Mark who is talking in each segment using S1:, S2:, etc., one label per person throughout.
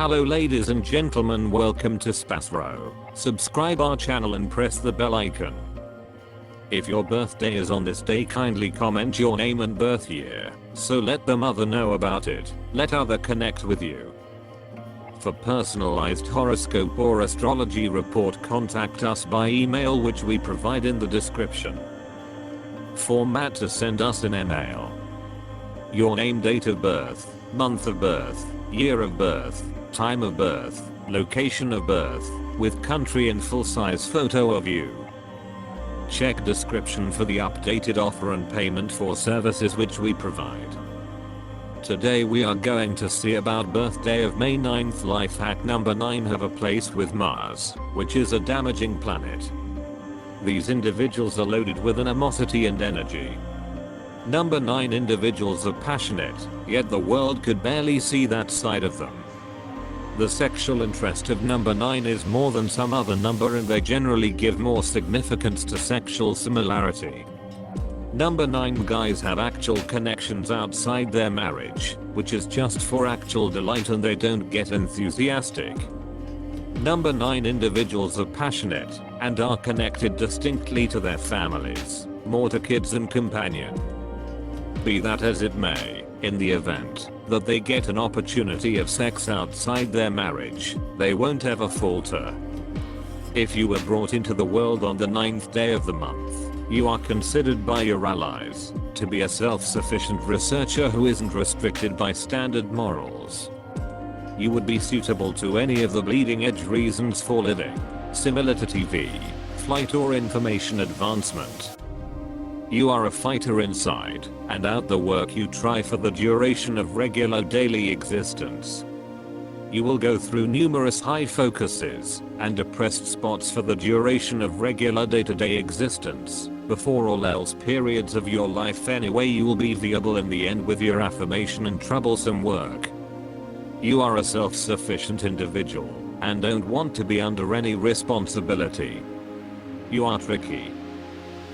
S1: Hello ladies and gentlemen, welcome to SPASRO. Subscribe our channel and press the bell icon. If your birthday is on this day, kindly comment your name and birth year, so let the mother know about it. Let other connect with you. For personalized horoscope or astrology report, contact us by email, which we provide in the description. Format to send us an email: your name, date of birth, month of birth, year of birth, time of birth, location of birth, with country and full-size photo of you. Check description for the updated offer and payment for services which we provide. Today we are going to see about birthday of May 9th. Life hack number 9: have a place with Mars, which is a damaging planet. These individuals are loaded with animosity and energy. Number 9 individuals are passionate, yet the world could barely see that side of them. The sexual interest of number 9 is more than some other number, and they generally give more significance to sexual similarity. Number 9 guys have actual connections outside their marriage, which is just for actual delight, and they don't get enthusiastic. Number 9 individuals are passionate and are connected distinctly to their families, more to kids and companion. Be that as it may, in the event that they get an opportunity of sex outside their marriage, they won't ever falter. If you were brought into the world on the 9th day of the month, you are considered by your allies to be a self-sufficient researcher who isn't restricted by standard morals. You would be suitable to any of the bleeding edge reasons for living, similar to TV, flight, or information advancement. You are a fighter inside and out. The work you try for the duration of regular daily existence. You will go through numerous high focuses and depressed spots for the duration of regular day-to-day existence. Before all else periods of your life anyway, you will be viable in the end with your affirmation and troublesome work. You are a self-sufficient individual and don't want to be under any responsibility. You are tricky.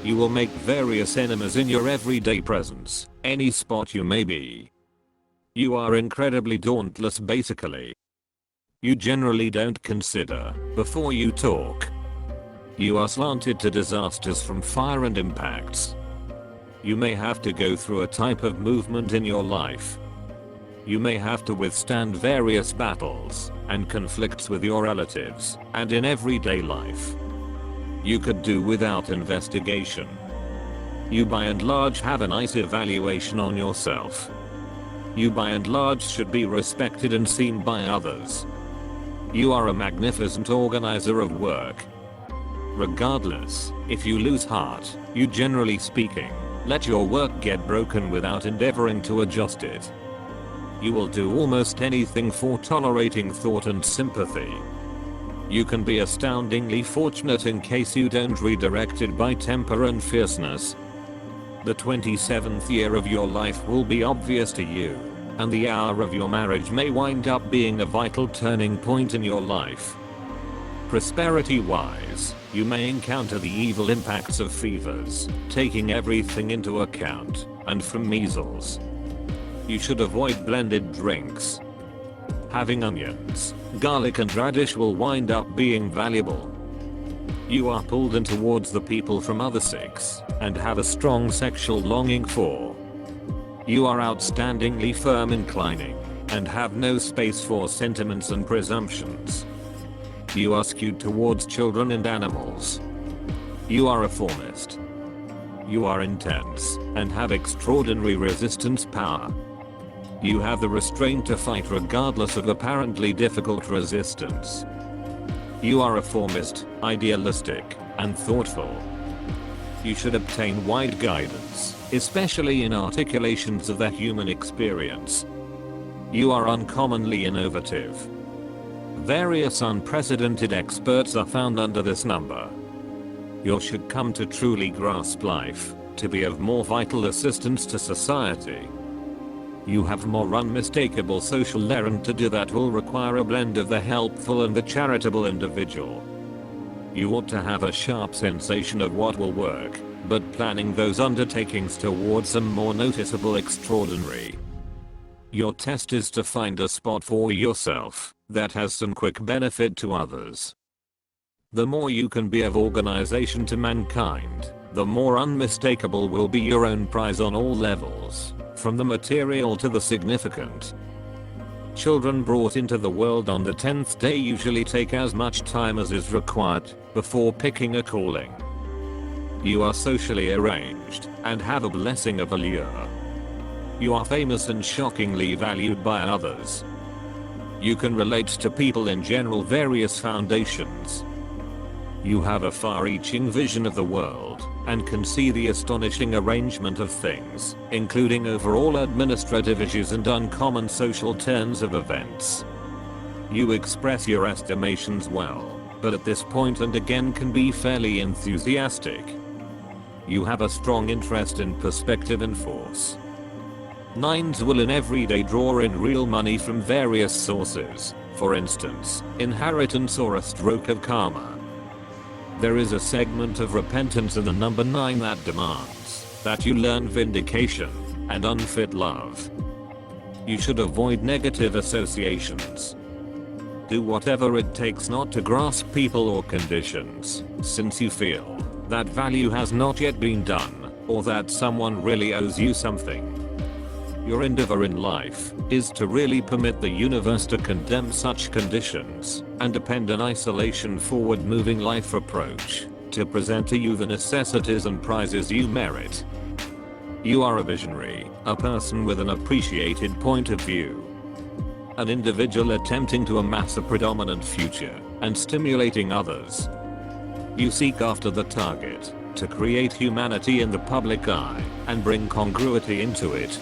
S1: You will make various enemies in your everyday presence, any spot you may be. You are incredibly dauntless basically. You generally don't consider before you talk. You are slanted to disasters from fire and impacts. You may have to go through a type of movement in your life. You may have to withstand various battles and conflicts with your relatives and in everyday life. You could do without investigation. You by and large have a nice evaluation on yourself. You by and large should be respected and seen by others. You are a magnificent organizer of work. Regardless, if you lose heart, you generally speaking, let your work get broken without endeavoring to adjust it. You will do almost anything for tolerating thought and sympathy. You can be astoundingly fortunate in case you don't redirect it by temper and fierceness. The 27th year of your life will be obvious to you, and the hour of your marriage may wind up being a vital turning point in your life. Prosperity-wise, you may encounter the evil impacts of fevers, taking everything into account, and from measles. You should avoid blended drinks. Having onions, garlic and radish will wind up being valuable. You are pulled in towards the people from other sex and have a strong sexual longing for. You are outstandingly firm inclining and have no space for sentiments and presumptions. You are skewed towards children and animals. You are a formist. You are intense and have extraordinary resistance power. You have the restraint to fight regardless of apparently difficult resistance. You are a formist, idealistic, and thoughtful. You should obtain wide guidance, especially in articulations of the human experience. You are uncommonly innovative. Various unprecedented experts are found under this number. You should come to truly grasp life, to be of more vital assistance to society. You have more unmistakable social errand to do that will require a blend of the helpful and the charitable individual. You ought to have a sharp sensation of what will work, but planning those undertakings towards some more noticeable extraordinary. Your test is to find a spot for yourself that has some quick benefit to others. The more you can be of organization to mankind, the more unmistakable will be your own prize on all levels, from the material to the significant. Children brought into the world on the 10th day usually take as much time as is required before picking a calling. You are socially arranged and have a blessing of allure. You are famous and shockingly valued by others. You can relate to people in general various foundations. You have a far-reaching vision of the world and can see the astonishing arrangement of things, including overall administrative issues and uncommon social turns of events. You express your estimations well, but at this point and again can be fairly enthusiastic. You have a strong interest in perspective and force. 9s will in every day draw in real money from various sources, for instance, inheritance or a stroke of karma. There is a segment of repentance in the number 9 that demands that you learn vindication and unfit love. You should avoid negative associations. Do whatever it takes not to grasp people or conditions, since you feel that value has not yet been done, or that someone really owes you something. Your endeavor in life is to really permit the universe to condemn such conditions and depend on isolation forward-moving life approach to present to you the necessities and prizes you merit. You are a visionary, a person with an appreciated point of view. An individual attempting to amass a predominant future and stimulating others. You seek after the target to create humanity in the public eye and bring congruity into it.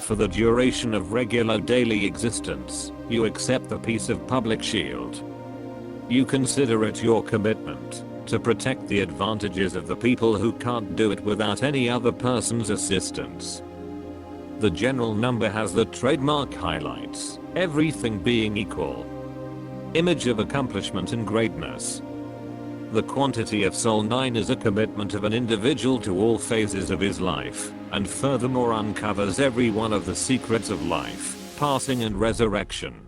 S1: For the duration of regular daily existence, you accept the peace of public shield. You consider it your commitment to protect the advantages of the people who can't do it without any other person's assistance. The general number has the trademark highlights, everything being equal. Image of accomplishment and greatness. The quantity of Soul 9 is a commitment of an individual to all phases of his life, and furthermore uncovers every one of the secrets of life, passing and resurrection.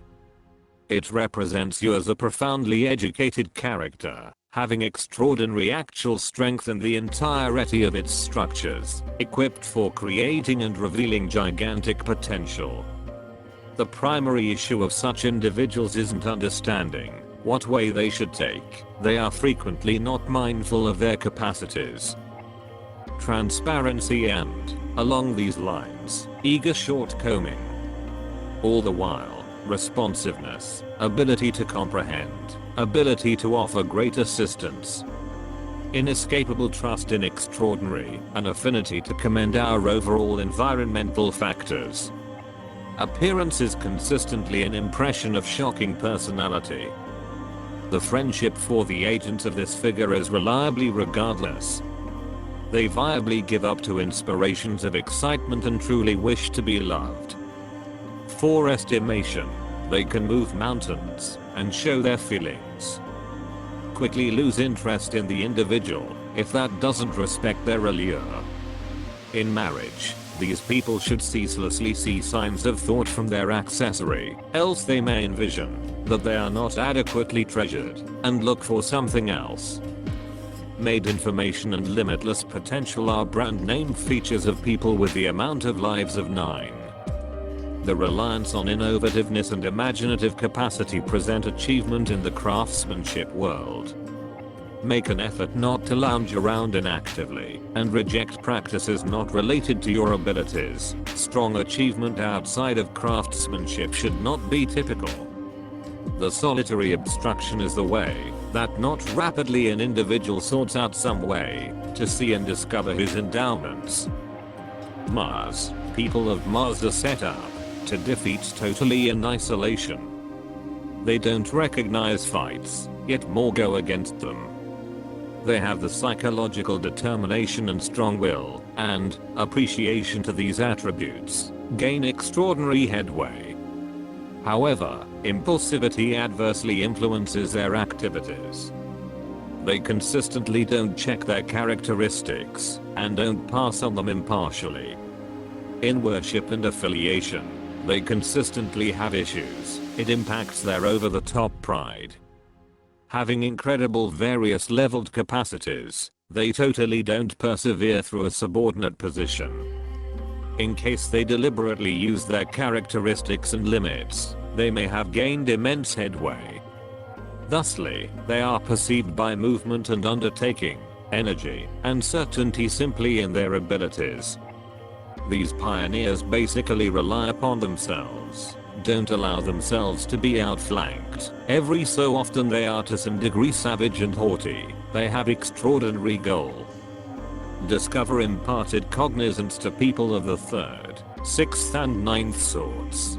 S1: It represents you as a profoundly educated character, having extraordinary actual strength in the entirety of its structures, equipped for creating and revealing gigantic potential. The primary issue of such individuals isn't understanding what way they should take. They are frequently not mindful of their capacities. Transparency and, along these lines, eager shortcoming. All the while, responsiveness, ability to comprehend, ability to offer great assistance. Inescapable trust in extraordinary, an affinity to commend our overall environmental factors. Appearance is consistently an impression of shocking personality. The friendship for the agents of this figure is reliably regardless. They viably give up to inspirations of excitement and truly wish to be loved. For estimation, they can move mountains and show their feelings. Quickly lose interest in the individual if that doesn't respect their allure. In marriage, these people should ceaselessly see signs of thought from their accessory, else they may envision that they are not adequately treasured and look for something else. Made information and limitless potential are brand name features of people with the amount of lives of 9. The reliance on innovativeness and imaginative capacity present achievement in the craftsmanship world. Make an effort not to lounge around inactively and reject practices not related to your abilities. Strong achievement outside of craftsmanship should not be typical. The solitary obstruction is the way that not rapidly an individual sorts out some way to see and discover his endowments. Mars. People of Mars are set up to defeat totally in isolation. They don't recognize fights, yet more go against them. They have the psychological determination and strong will, and appreciation to these attributes, gain extraordinary headway. However, impulsivity adversely influences their activities. They consistently don't check their characteristics, and don't pass on them impartially. In worship and affiliation, they consistently have issues, It impacts their over-the-top pride. Having incredible various leveled capacities, they totally don't persevere through a subordinate position. In case they deliberately use their characteristics and limits, they may have gained immense headway. Thusly, they are perceived by movement and undertaking, energy, and certainty simply in their abilities. These pioneers basically rely upon themselves, don't allow themselves to be outflanked. Every so often they are to some degree savage and haughty. They have extraordinary goal. Discover imparted cognizance to people of the 3rd, 6th and 9th sorts.